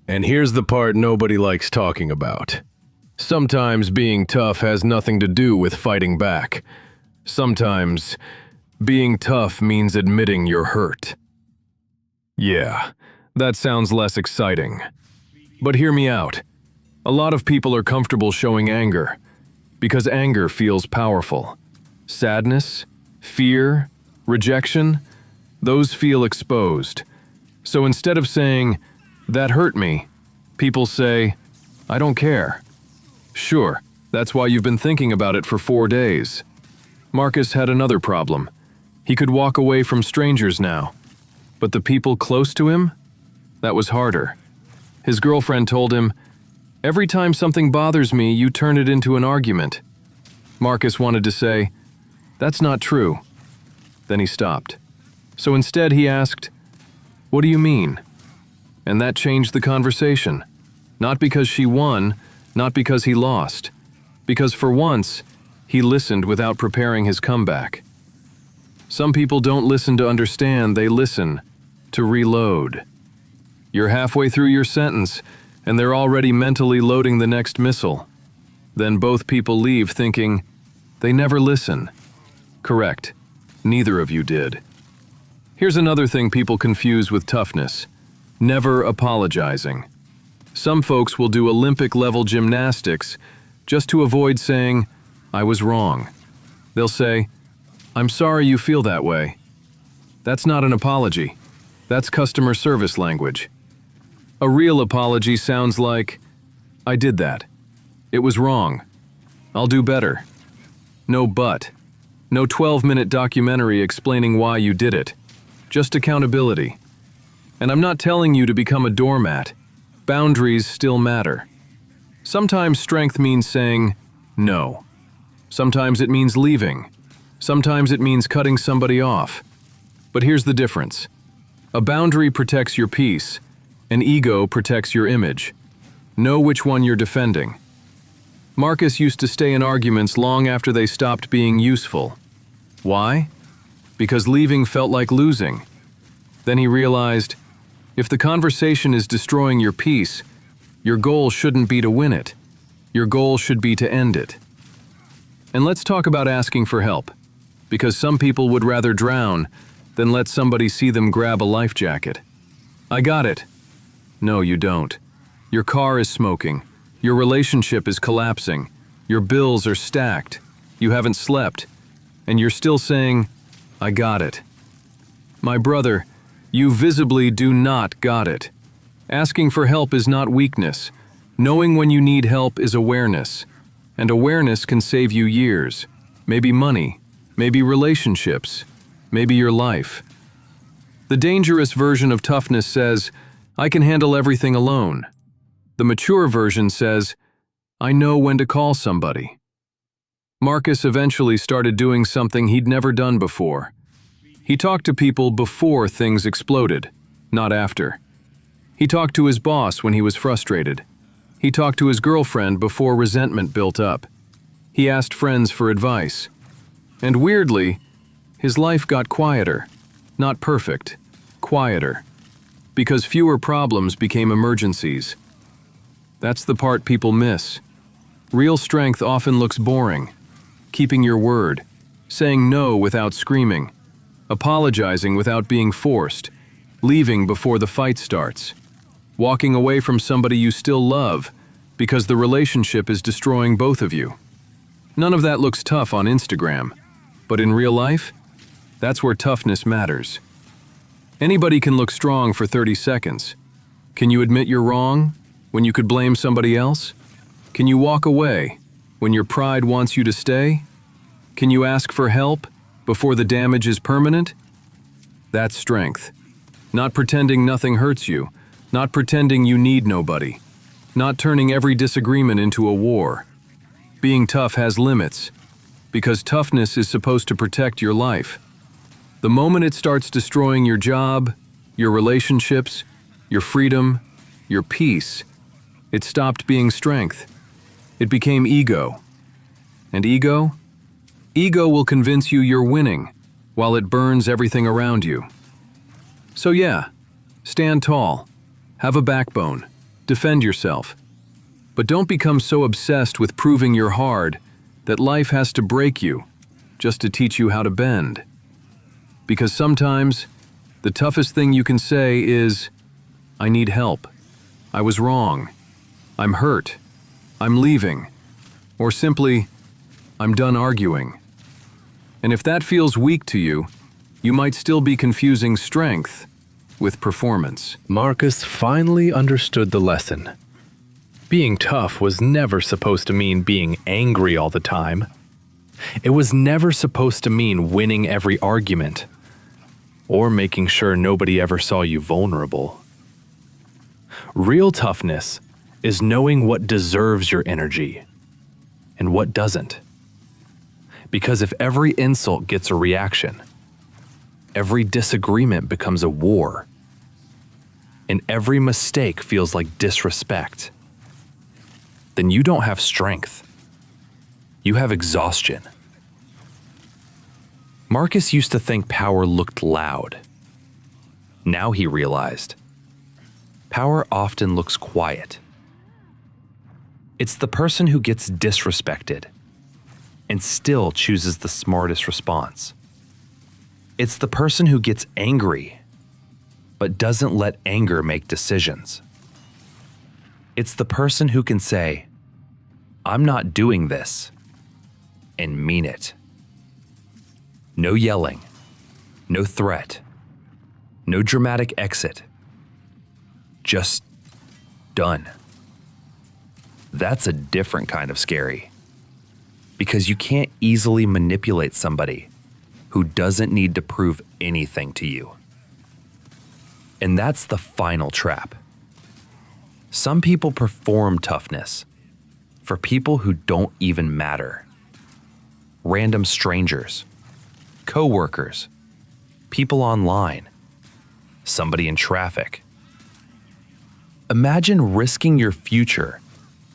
And here's the part nobody likes talking about. Sometimes being tough has nothing to do with fighting back. Sometimes being tough means admitting you're hurt. Yeah, that sounds less exciting. But hear me out. A lot of people are comfortable showing anger because anger feels powerful. Sadness, fear, rejection, those feel exposed. So instead of saying, "That hurt me," people say, "I don't care." Sure, that's why you've been thinking about it for 4 days. Marcus had another problem. He could walk away from strangers now. But the people close to him? That was harder. His girlfriend told him, "Every time something bothers me, you turn it into an argument." Marcus wanted to say, "That's not true." Then he stopped. So instead he asked, "What do you mean?" And that changed the conversation. Not because she won, not because he lost. Because for once, he listened without preparing his comeback. Some people don't listen to understand, they listen to reload. You're halfway through your sentence, and they're already mentally loading the next missile. Then both people leave thinking, they never listen. Correct. Neither of you did. Here's another thing people confuse with toughness: never apologizing. Some folks will do Olympic-level gymnastics just to avoid saying, "I was wrong." They'll say, "I'm sorry you feel that way." That's not an apology. That's customer service language. A real apology sounds like, "I did that. It was wrong. I'll do better." No but. No 12-minute documentary explaining why you did it. Just accountability. And I'm not telling you to become a doormat. Boundaries still matter. Sometimes strength means saying no. Sometimes it means leaving. Sometimes it means cutting somebody off. But here's the difference. A boundary protects your peace. An ego protects your image. Know which one you're defending. Marcus used to stay in arguments long after they stopped being useful. Why? Because leaving felt like losing. Then he realized, if the conversation is destroying your peace, your goal shouldn't be to win it. Your goal should be to end it. And let's talk about asking for help, because some people would rather drown than let somebody see them grab a life jacket. "I got it." No, you don't. Your car is smoking. Your relationship is collapsing. Your bills are stacked. You haven't slept. And you're still saying, "I got it." My brother, you visibly do not got it. Asking for help is not weakness. Knowing when you need help is awareness. And awareness can save you years. Maybe money. Maybe relationships. Maybe your life. The dangerous version of toughness says, "I can handle everything alone." The mature version says, "I know when to call somebody." Marcus eventually started doing something he'd never done before. He talked to people before things exploded, not after. He talked to his boss when he was frustrated. He talked to his girlfriend before resentment built up. He asked friends for advice. And weirdly, his life got quieter. Not perfect, quieter. Because fewer problems became emergencies. That's the part people miss. Real strength often looks boring. Keeping your word, saying no without screaming, apologizing without being forced, leaving before the fight starts, walking away from somebody you still love because the relationship is destroying both of you. None of that looks tough on Instagram, but in real life, that's where toughness matters. Anybody can look strong for 30 seconds. Can you admit you're wrong when you could blame somebody else? Can you walk away when your pride wants you to stay? Can you ask for help before the damage is permanent? That's strength. Not pretending nothing hurts you, not pretending you need nobody, not turning every disagreement into a war. Being tough has limits, because toughness is supposed to protect your life. The moment it starts destroying your job, your relationships, your freedom, your peace, it stopped being strength. It became ego. And ego? Ego will convince you you're winning, while it burns everything around you. So yeah, stand tall, have a backbone, Defend yourself. But don't become so obsessed with proving you're hard that life has to break you just to teach you how to bend. Because sometimes, the toughest thing you can say is, "I need help. I was wrong. I'm hurt. I'm leaving." Or simply, "I'm done arguing." And if that feels weak to you, you might still be confusing strength with performance. Marcus finally understood the lesson. Being tough was never supposed to mean being angry all the time. It was never supposed to mean winning every argument, or making sure nobody ever saw you vulnerable. Real toughness is knowing what deserves your energy and what doesn't. Because if every insult gets a reaction, every disagreement becomes a war, and every mistake feels like disrespect, then you don't have strength. You have exhaustion. Marcus used to think power looked loud. Now he realized power often looks quiet. It's the person who gets disrespected and still chooses the smartest response. It's the person who gets angry but doesn't let anger make decisions. It's the person who can say, "I'm not doing this," and mean it. No yelling, no threat, no dramatic exit. Just done. That's a different kind of scary, because you can't easily manipulate somebody who doesn't need to prove anything to you. And that's the final trap. Some people perform toughness for people who don't even matter. Random strangers, co-workers, people online, somebody in traffic. Imagine risking your future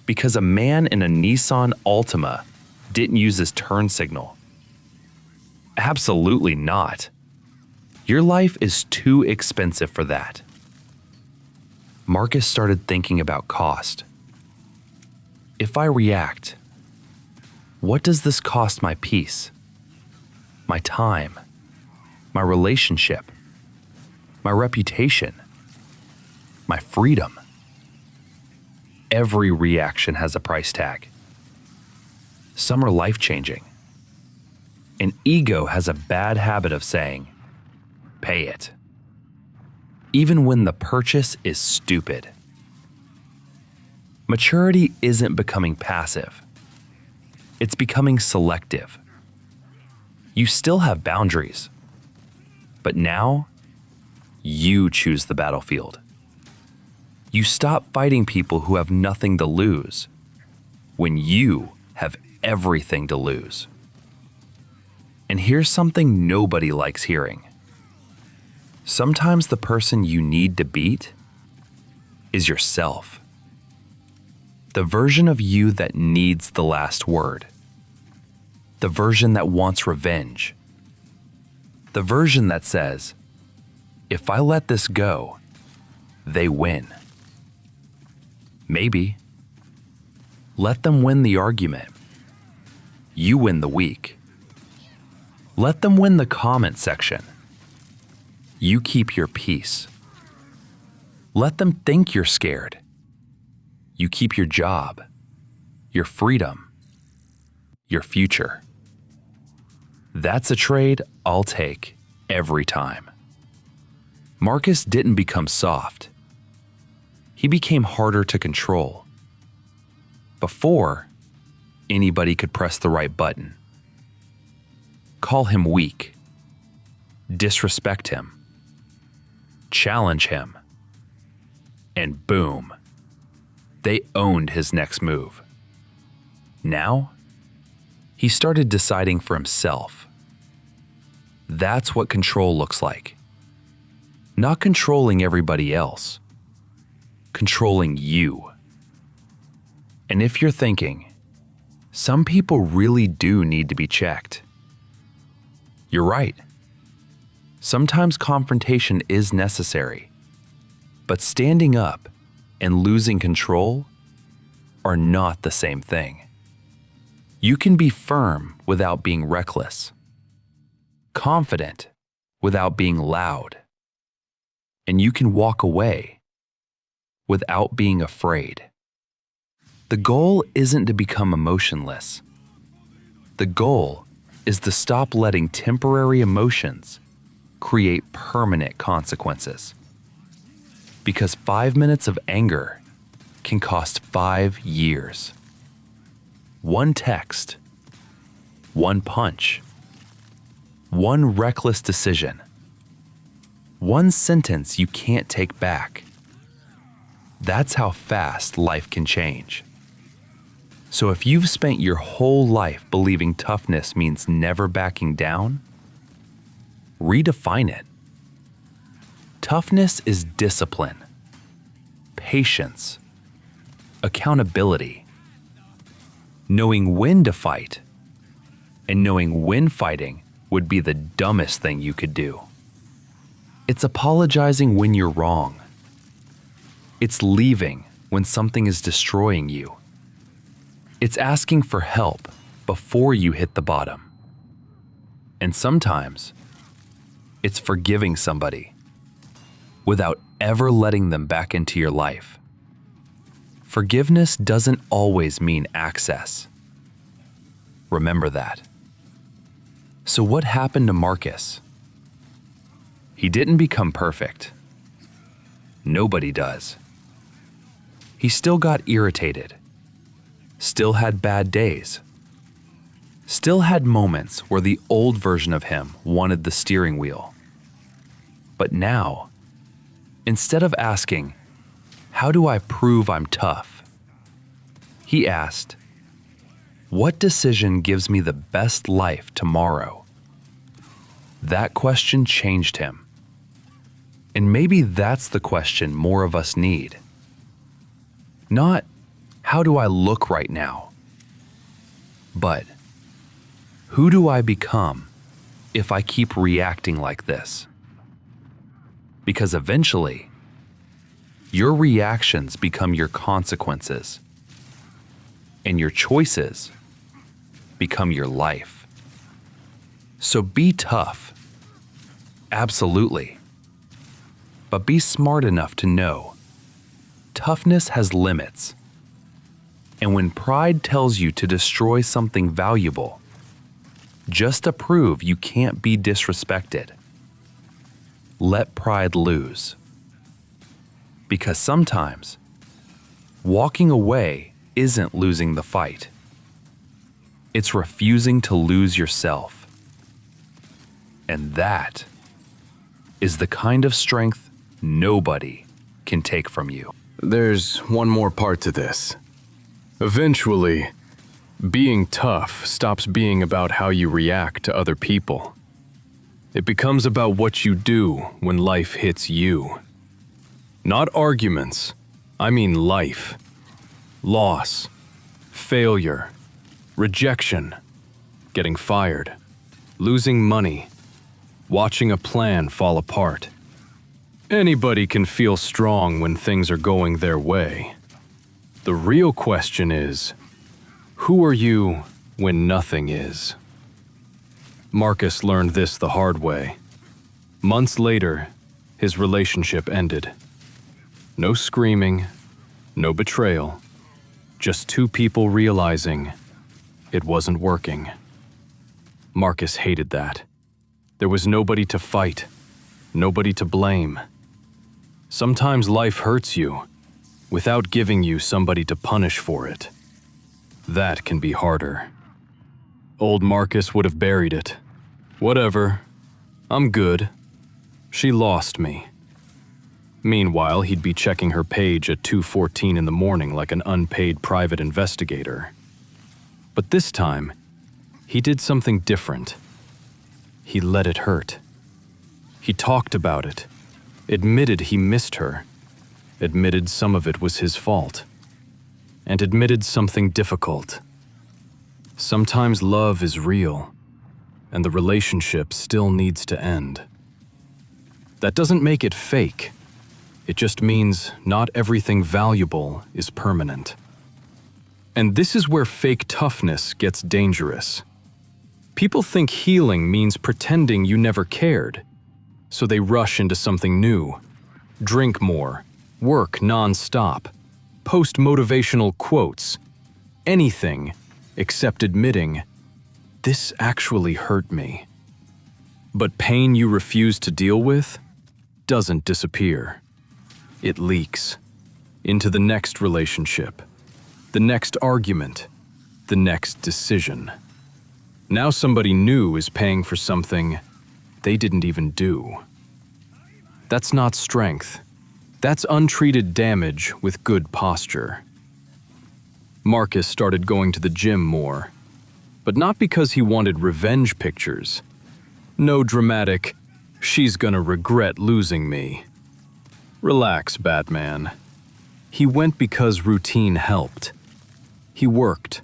because a man in a Nissan Altima didn't use his turn signal. Absolutely not. Your life is too expensive for that. Marcus started thinking about cost. If I react, what does this cost my peace, my time, my relationship, my reputation, my freedom? Every reaction has a price tag. Some are life-changing. And ego has a bad habit of saying, "Pay it," even when the purchase is stupid. Maturity isn't becoming passive. It's becoming selective. You still have boundaries, but now you choose the battlefield. You stop fighting people who have nothing to lose when you have everything to lose. And here's something nobody likes hearing. Sometimes the person you need to beat is yourself. The version of you that needs the last word. The version that wants revenge. The version that says, "If I let this go, they win." Maybe. Let them win the argument. You win the week. Let them win the comment section. You keep your peace. Let them think you're scared. You keep your job, your freedom, your future. That's a trade I'll take every time. Marcus didn't become soft. He became harder to control. Before, anybody could press the right button. Call him weak. Disrespect him. Challenge him. And boom, they owned his next move. Now, he started deciding for himself. That's what control looks like. Not controlling everybody else. Controlling you. And if you're thinking, some people really do need to be checked, you're right. Sometimes confrontation is necessary, but standing up and losing control are not the same thing. You can be firm without being reckless, confident without being loud, and you can walk away without being afraid. The goal isn't to become emotionless. The goal is to stop letting temporary emotions create permanent consequences. Because 5 minutes of anger can cost 5 years. One text, one punch, one reckless decision, one sentence you can't take back. That's how fast life can change. So if you've spent your whole life believing toughness means never backing down, redefine it. Toughness is discipline, patience, accountability, knowing when to fight, and knowing when fighting would be the dumbest thing you could do. It's apologizing when you're wrong. It's leaving when something is destroying you. It's asking for help before you hit the bottom. And sometimes, it's forgiving somebody without ever letting them back into your life. Forgiveness doesn't always mean access. Remember that. So what happened to Marcus? He didn't become perfect. Nobody does. He still got irritated, still had bad days, still had moments where the old version of him wanted the steering wheel. But now, instead of asking, "How do I prove I'm tough?" he asked, "What decision gives me the best life tomorrow?" That question changed him. And maybe that's the question more of us need. Not, "How do I look right now?" but, "Who do I become if I keep reacting like this?" Because eventually, your reactions become your consequences, and your choices become your life. So be tough, absolutely, but be smart enough to know toughness has limits. And when pride tells you to destroy something valuable, just to prove you can't be disrespected, let pride lose. Because sometimes, walking away isn't losing the fight. It's refusing to lose yourself. And that is the kind of strength nobody can take from you. There's one more part to this. Eventually, being tough stops being about how you react to other people. It becomes about what you do when life hits you. Not arguments, I mean life. Loss, failure, rejection, getting fired, losing money, watching a plan fall apart. Anybody can feel strong when things are going their way. The real question is, who are you when nothing is? Marcus learned this the hard way. Months later, his relationship ended. No screaming, no betrayal, just two people realizing it wasn't working. Marcus hated that. There was nobody to fight, nobody to blame. Sometimes life hurts you without giving you somebody to punish for it. That can be harder. Old Marcus would have buried it. Whatever. I'm good. She lost me. Meanwhile, he'd be checking her page at 2:14 in the morning like an unpaid private investigator. But this time, he did something different. He let it hurt. He talked about it, admitted he missed her, admitted some of it was his fault, and admitted something difficult. Sometimes love is real, and the relationship still needs to end. That doesn't make it fake. It just means not everything valuable is permanent. And this is where fake toughness gets dangerous. People think healing means pretending you never cared, so they rush into something new. Drink more, work non-stop, post motivational quotes, anything except admitting, this actually hurt me. But pain you refuse to deal with doesn't disappear. It leaks into the next relationship, the next argument, the next decision. Now somebody new is paying for something they didn't even do. That's not strength. That's untreated damage with good posture. Marcus started going to the gym more, but not because he wanted revenge pictures. No dramatic, she's gonna regret losing me. Relax, Batman. He went because routine helped. He worked,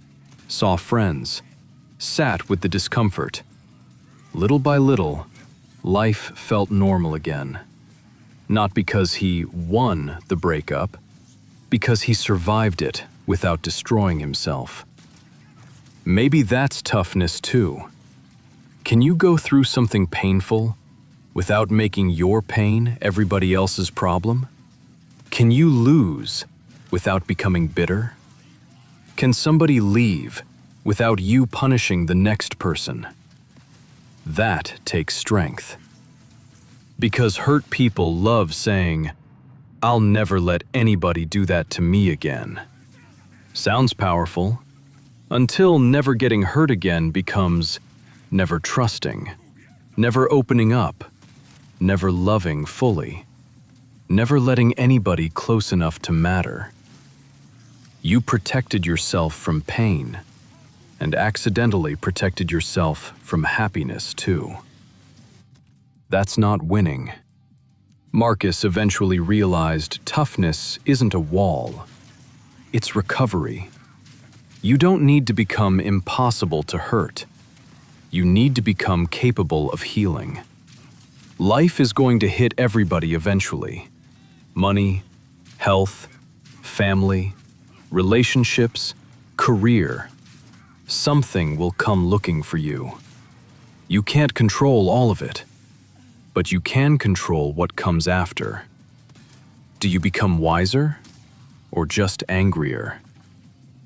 saw friends, sat with the discomfort. Little by little, life felt normal again. Not because he won the breakup, because he survived it without destroying himself. Maybe that's toughness too. Can you go through something painful without making your pain everybody else's problem? Can you lose without becoming bitter? Can somebody leave without you punishing the next person? That takes strength. Because hurt people love saying, "I'll never let anybody do that to me again." Sounds powerful, until never getting hurt again becomes never trusting, never opening up, never loving fully, never letting anybody close enough to matter. You protected yourself from pain, and accidentally protected yourself from happiness too. That's not winning. Marcus eventually realized toughness isn't a wall. It's recovery. You don't need to become impossible to hurt. You need to become capable of healing. Life is going to hit everybody eventually. Money, health, family, relationships, career. Something will come looking for you. You can't control all of it, but you can control what comes after. Do you become wiser or just angrier?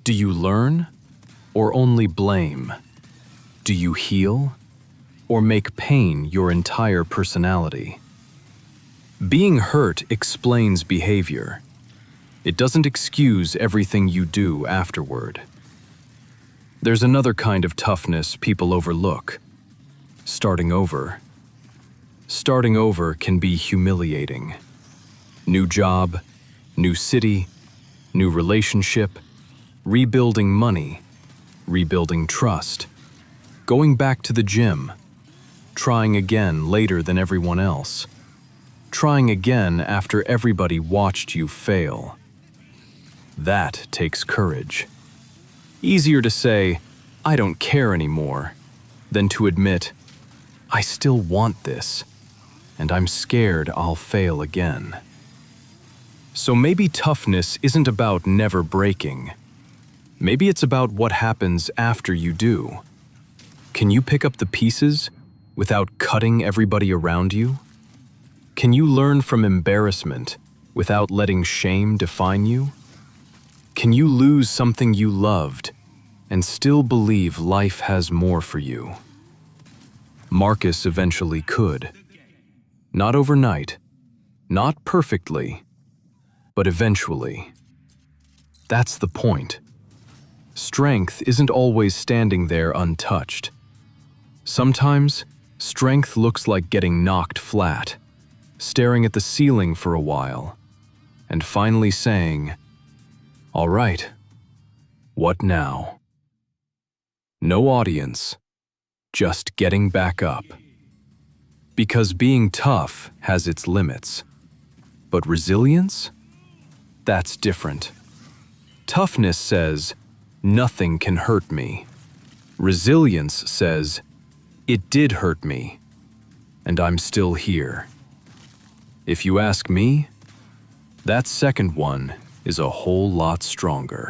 Do you learn or only blame? Do you heal or make pain your entire personality? Being hurt explains behavior. It doesn't excuse everything you do afterward. There's another kind of toughness people overlook: starting over. Starting over can be humiliating. New job, new city, new relationship, rebuilding money, rebuilding trust, going back to the gym, trying again later than everyone else, trying again after everybody watched you fail. That takes courage. Easier to say, "I don't care anymore," than to admit, "I still want this, and I'm scared I'll fail again." So maybe toughness isn't about never breaking. Maybe it's about what happens after you do. Can you pick up the pieces without cutting everybody around you? Can you learn from embarrassment without letting shame define you? Can you lose something you loved and still believe life has more for you? Marcus eventually could. Not overnight, not perfectly, but eventually. That's the point. Strength isn't always standing there untouched. Sometimes, strength looks like getting knocked flat, staring at the ceiling for a while, and finally saying, "All right, what now?" No audience, just getting back up. Because being tough has its limits. But resilience? That's different. Toughness says, "Nothing can hurt me." Resilience says, "It did hurt me, and I'm still here." If you ask me, That second one is a whole lot stronger.